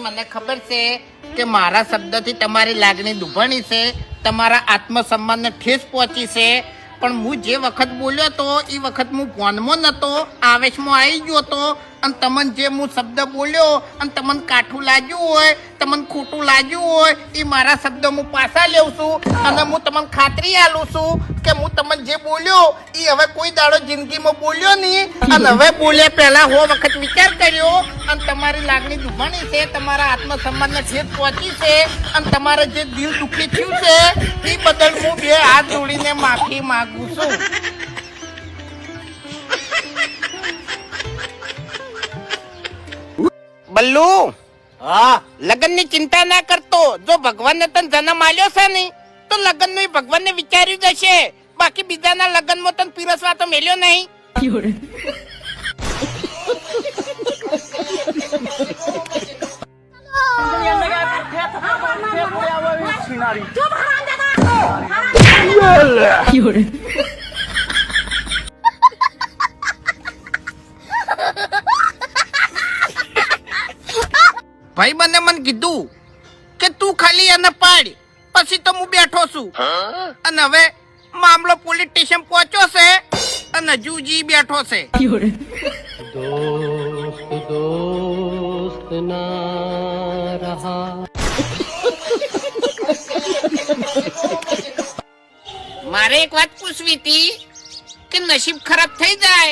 મને ખબર છે કે મારા શબ્દથી તમારી લાગણી દુભાણી છે, તમારા આત્મસન્માનને ઠેસ પહોંચી છે, પણ હું જે વખત બોલ્યો તો એ વખત હું ફોનમાં નતો, આવેશમાં આવી ગયો તો, અને તમને જે હું શબ્દ બોલ્યો અને તમને કાઠું લાગ્યું હોય, તમને ખોટું લાગ્યું હોય, એ મારા શબ્દ હું પાછા લેવું છું અને હું તમને ખાતરી આલું છું કે હું તમને જે બોલ્યો એ હવે કોઈ દાડો જિંદગીમાં બોલ્યો નહીં, અને હવે બોલ્યા પહેલા હો વખત વિચાર કર્યો, અને તમારી લાગણી દુભાણી છે, તમારા આત્મસન્માનને ઠેસ પહોંચી છે, અને તમારે જે દિલ દુખી થયું છે એ બદલ હું બે હાથ જોડીને માફી માંગુ છું. બલ્લુ, હા, લગ્ન ની ચિંતા ના કરતો. જો ભગવાન ને તને જન્મ આલ્યો છે ને તો લગ્ન નું ભગવાન ને વિચાર્યું જ હશે. બાકી બીજાના લગ્ન માં તને પીરસવા તો મેલ્યો નહીં. ભાઈ બંને મને કીધું કે તું ખાલી એને પાડ, પછી તો હું બેઠો છું. અને હવે મામલો પોલીસ સ્ટેશન પહોંચ્યો છે અને હજુ જી બેઠો છે. दोस्त दोस्त ना रहा. મારે એક વાત પૂછવી હતી કે નસીબ ખરાબ થઈ જાય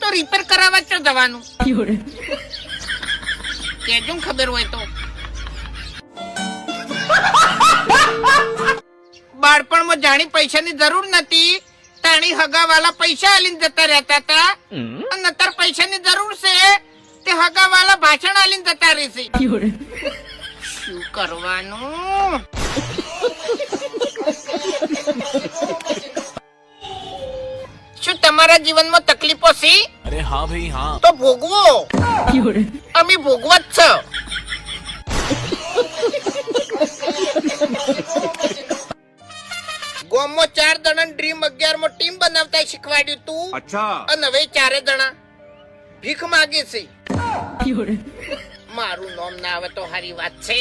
તો રિપેર કરાવવા ચો જવાનું? કેજો ને ખબર હોય તો. બાળપણમાં જાણી પૈસાની જરૂર નથી, તાણી હગાવાલા પૈસા આલીને જતા રહેતા હતા, અને અત્યારે પૈસાની જરૂર છે તે હગાવાલા ભાષણ આલીને જતા રહેશે. શું કરવાનું? શું તમારા જીવનમાં તકલીફો છે? અરે હા ભાઈ હા. તો ભોગવો. અમે ભોગવત છે. ગોમમાં 4 જણા ડ્રીમ 11 માં ટીમ બનાવતા શીખવાડ્યું તું. અચ્છા. અને હવે 4 જણા ભીખ માગે છે. મારું નામ ના આવે તો હારી વાત છે.